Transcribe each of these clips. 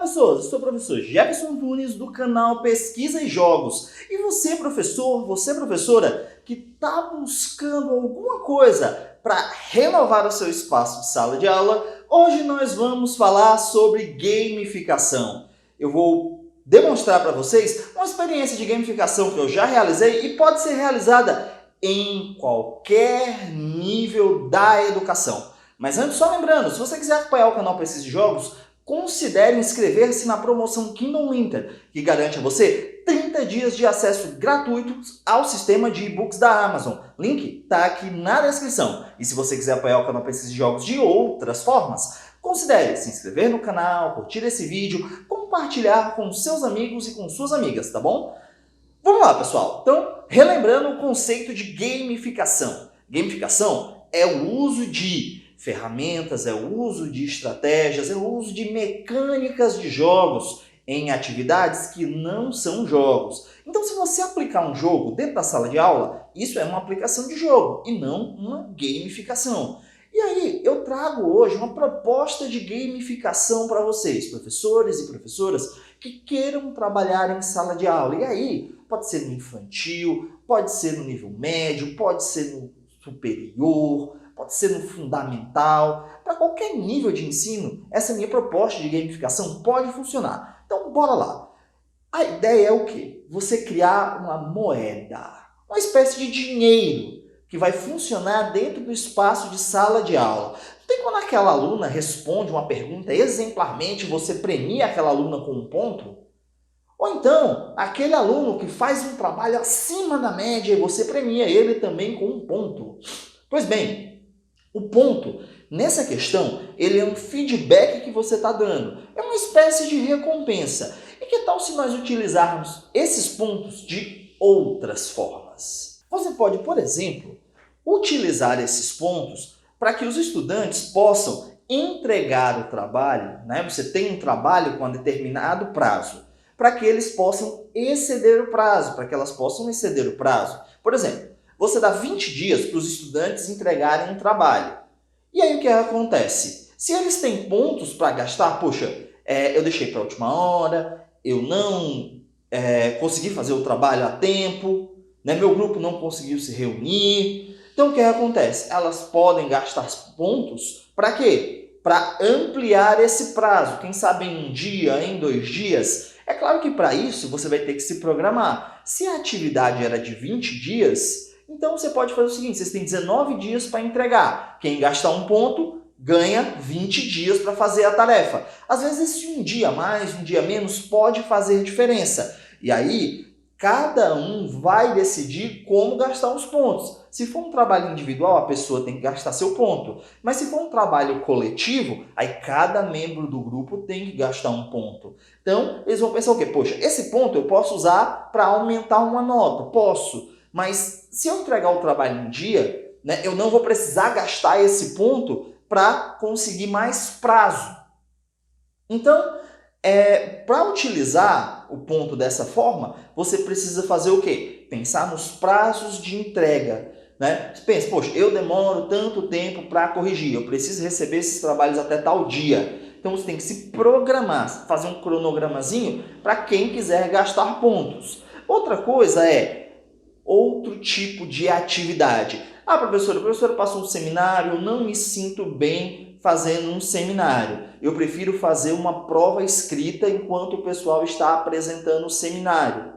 pessoas, eu sou o professor Jefferson Antunes do canal Pesquisa e Jogos. E você, professor, você, professora, que está buscando alguma coisa para renovar o seu espaço de sala de aula, hoje nós vamos falar sobre gamificação. Eu vou demonstrar para vocês uma experiência de gamificação que eu já realizei e pode ser realizada em qualquer nível da educação. Mas antes, só lembrando, se você quiser apoiar o canal Pesquisa e Jogos, considere inscrever-se na promoção Kindle Winter, que garante a você 30 dias de acesso gratuitos ao sistema de e-books da Amazon. Link está aqui na descrição. E se você quiser apoiar o canal Pesquisa e Jogos de outras formas, considere se inscrever no canal, curtir esse vídeo, compartilhar com seus amigos e com suas amigas, tá bom? Vamos lá, pessoal. Então, relembrando o conceito de gamificação. Gamificação é o uso de ferramentas, é o uso de estratégias, é o uso de mecânicas de jogos em atividades que não são jogos. Então, se você aplicar um jogo dentro da sala de aula, isso é uma aplicação de jogo e não uma gamificação. E aí, eu trago hoje uma proposta de gamificação para vocês, professores e professoras, que queiram trabalhar em sala de aula. E aí, pode ser no infantil, pode ser no nível médio, pode ser no superior, pode ser no fundamental, para qualquer nível de ensino, essa minha proposta de gamificação pode funcionar. Então, bora lá. A ideia é o quê? Você criar uma moeda, uma espécie de dinheiro que vai funcionar dentro do espaço de sala de aula. Tem quando aquela aluna responde uma pergunta exemplarmente, você premia aquela aluna com um ponto? Ou então, aquele aluno que faz um trabalho acima da média e você premia ele também com um ponto? Pois bem, o ponto, nessa questão, ele é um feedback que você está dando. É uma espécie de recompensa. E que tal se nós utilizarmos esses pontos de outras formas? Você pode, por exemplo, utilizar esses pontos para que os estudantes possam entregar o trabalho, né? Você tem um trabalho com um determinado prazo, para que eles possam exceder o prazo, para que elas possam exceder o prazo. Por exemplo, você dá 20 dias para os estudantes entregarem um trabalho. E aí o que acontece? Se eles têm pontos para gastar, poxa, eu deixei para a última hora, eu não consegui fazer o trabalho a tempo, né? Meu grupo não conseguiu se reunir. Então o que acontece? Elas podem gastar pontos para quê? Para ampliar esse prazo. Quem sabe em um dia, em 2 dias. É claro que para isso você vai ter que se programar. Se a atividade era de 20 dias... Então você pode fazer o seguinte, vocês têm 19 dias para entregar. Quem gastar um ponto ganha 20 dias para fazer a tarefa. Às vezes esse um dia mais, um dia menos pode fazer diferença. E aí cada um vai decidir como gastar os pontos. Se for um trabalho individual, a pessoa tem que gastar seu ponto. Mas se for um trabalho coletivo, aí cada membro do grupo tem que gastar um ponto. Então eles vão pensar o quê? Poxa, esse ponto eu posso usar para aumentar uma nota. Posso. Mas se eu entregar o trabalho em dia, né, eu não vou precisar gastar esse ponto para conseguir mais prazo. Então, para utilizar o ponto dessa forma, você precisa fazer o quê? Pensar nos prazos de entrega. Né? Você pensa, poxa, eu demoro tanto tempo para corrigir, eu preciso receber esses trabalhos até tal dia. Então você tem que se programar, fazer um cronogramazinho para quem quiser gastar pontos. Outra coisa outro tipo de atividade. Ah, a professora passou um seminário, eu não me sinto bem fazendo um seminário. Eu prefiro fazer uma prova escrita enquanto o pessoal está apresentando o seminário.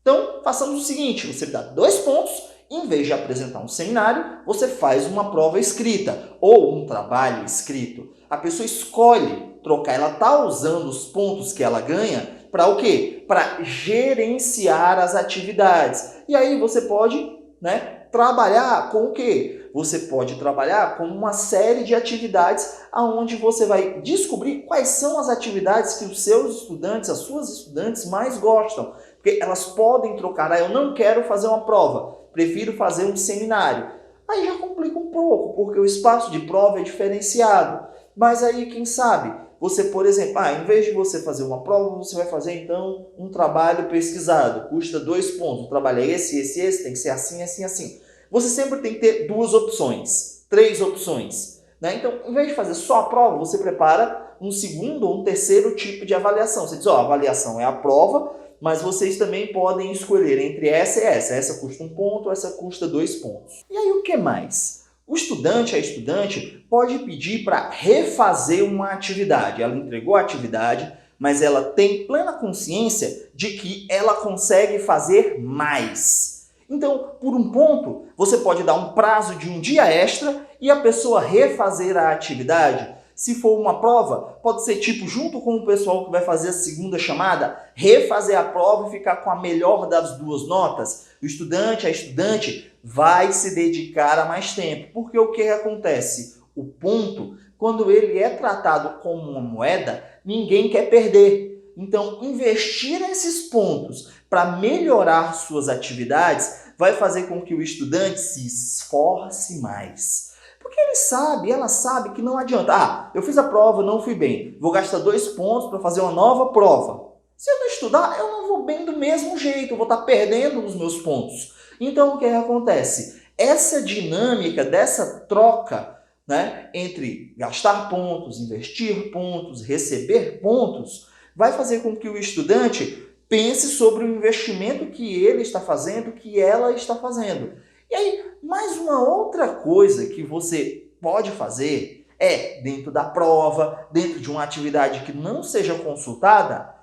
Então, façamos o seguinte, você dá 2 pontos, em vez de apresentar um seminário, você faz uma prova escrita ou um trabalho escrito. A pessoa escolhe trocar, ela está usando os pontos que ela ganha para o quê? Para gerenciar as atividades. E aí você pode, né, trabalhar com o quê? Você pode trabalhar com uma série de atividades onde você vai descobrir quais são as atividades que os seus estudantes, as suas estudantes mais gostam. Porque elas podem trocar. Eu não quero fazer uma prova, prefiro fazer um seminário. Aí já complica um pouco, porque o espaço de prova é diferenciado. Mas aí, quem sabe, você, por exemplo, em vez de você fazer uma prova, você vai fazer, então, um trabalho pesquisado. Custa 2 pontos. O trabalho é esse, tem que ser assim, assim, assim. Você sempre tem que ter 2 opções, 3 opções. Né? Então, em vez de fazer só a prova, você prepara um segundo ou um terceiro tipo de avaliação. Você diz, ó, a avaliação é a prova, mas vocês também podem escolher entre essa e essa. Essa custa 1 ponto, essa custa 2 pontos. E aí o que mais? O estudante, a estudante, pode pedir para refazer uma atividade. Ela entregou a atividade, mas ela tem plena consciência de que ela consegue fazer mais. Então, por 1 ponto, você pode dar um prazo de 1 dia extra e a pessoa refazer a atividade. Se for uma prova, pode ser tipo, junto com o pessoal que vai fazer a segunda chamada, refazer a prova e ficar com a melhor das 2 notas. O estudante, a estudante, vai se dedicar a mais tempo. Porque o que acontece? O ponto, quando ele é tratado como uma moeda, ninguém quer perder. Então, investir esses pontos para melhorar suas atividades vai fazer com que o estudante se esforce mais. Porque ele sabe, ela sabe que não adianta. Ah, eu fiz a prova, não fui bem. Vou gastar 2 pontos para fazer uma nova prova. Se eu não estudar, eu não vou bem do mesmo jeito. Eu vou estar perdendo os meus pontos. Então, o que acontece? Essa dinâmica dessa troca, né, entre gastar pontos, investir pontos, receber pontos, vai fazer com que o estudante pense sobre o investimento que ele está fazendo, que ela está fazendo. E aí, mais uma outra coisa que você pode fazer é, dentro da prova, dentro de uma atividade que não seja consultada,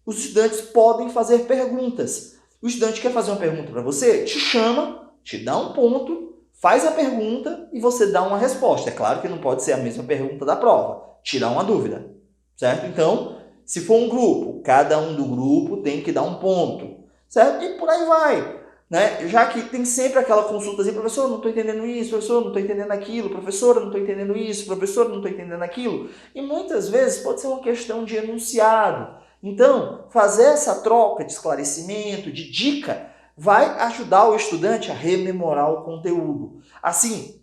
os estudantes podem fazer perguntas. O estudante quer fazer uma pergunta para você, te chama, te dá um ponto, faz a pergunta e você dá uma resposta. É claro que não pode ser a mesma pergunta da prova, tirar uma dúvida, certo? Então, se for um grupo, cada um do grupo tem que dar um ponto, certo? E por aí vai. Né? Já que tem sempre aquela consulta assim, professor, não estou entendendo isso, professor, não estou entendendo aquilo, professora, não estou entendendo isso, professor, não estou entendendo aquilo. E muitas vezes pode ser uma questão de enunciado. Então, fazer essa troca de esclarecimento, de dica, vai ajudar o estudante a rememorar o conteúdo. Assim,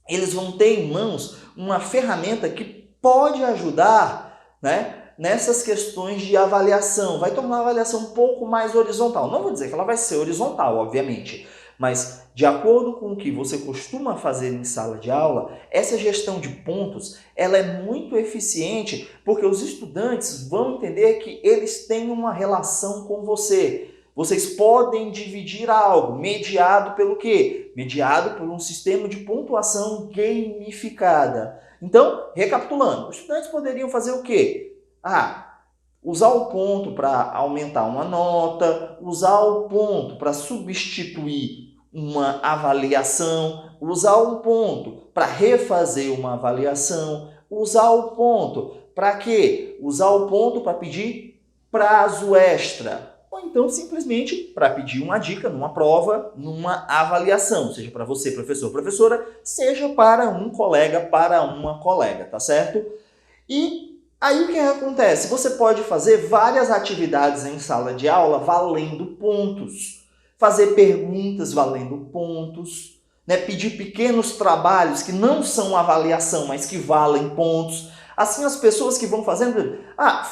eles vão ter em mãos uma ferramenta que pode ajudar, né, nessas questões de avaliação. Vai tornar a avaliação um pouco mais horizontal. Não vou dizer que ela vai ser horizontal, obviamente, mas de acordo com o que você costuma fazer em sala de aula, essa gestão de pontos ela é muito eficiente porque os estudantes vão entender que eles têm uma relação com você. Vocês podem dividir algo, mediado pelo quê? Mediado por um sistema de pontuação gamificada. Então, recapitulando, os estudantes poderiam fazer o quê? Usar o ponto para aumentar uma nota, usar o ponto para substituir uma avaliação, usar um ponto para refazer uma avaliação, usar o ponto para quê? Usar o ponto para pedir prazo extra. Ou então, simplesmente, para pedir uma dica numa prova, numa avaliação, seja para você, professor, professora, seja para um colega, para uma colega, tá certo? E aí o que acontece? Você pode fazer várias atividades em sala de aula valendo pontos. Fazer perguntas valendo pontos, né? Pedir pequenos trabalhos que não são avaliação, mas que valem pontos. Assim as pessoas que vão fazendo,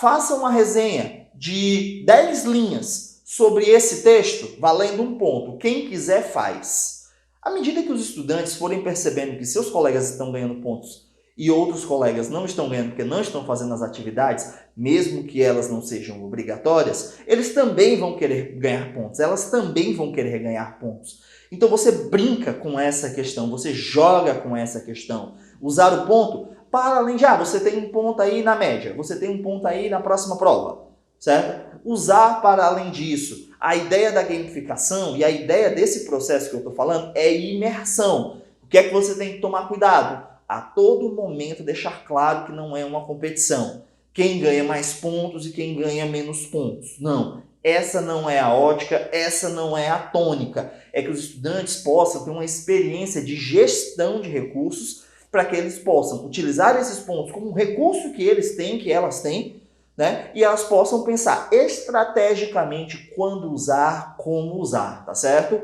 faça uma resenha de 10 linhas sobre esse texto, valendo 1 ponto. Quem quiser faz. À medida que os estudantes forem percebendo que seus colegas estão ganhando pontos e outros colegas não estão ganhando porque não estão fazendo as atividades, mesmo que elas não sejam obrigatórias, eles também vão querer ganhar pontos, elas também vão querer ganhar pontos. Então você brinca com essa questão, você joga com essa questão. Usar o ponto para além de, você tem 1 ponto aí na média, você tem 1 ponto aí na próxima prova, certo? Usar para além disso. A ideia da gamificação e a ideia desse processo que eu estou falando é imersão. O que é que você tem que tomar cuidado? A todo momento deixar claro que não é uma competição. Quem ganha mais pontos e quem ganha menos pontos. Não, essa não é a ótica, essa não é a tônica. É que os estudantes possam ter uma experiência de gestão de recursos para que eles possam utilizar esses pontos como um recurso que eles têm, que elas têm, né? E elas possam pensar estrategicamente quando usar, como usar, tá certo?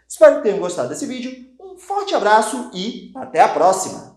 Espero que tenham gostado desse vídeo. Um forte abraço e até a próxima!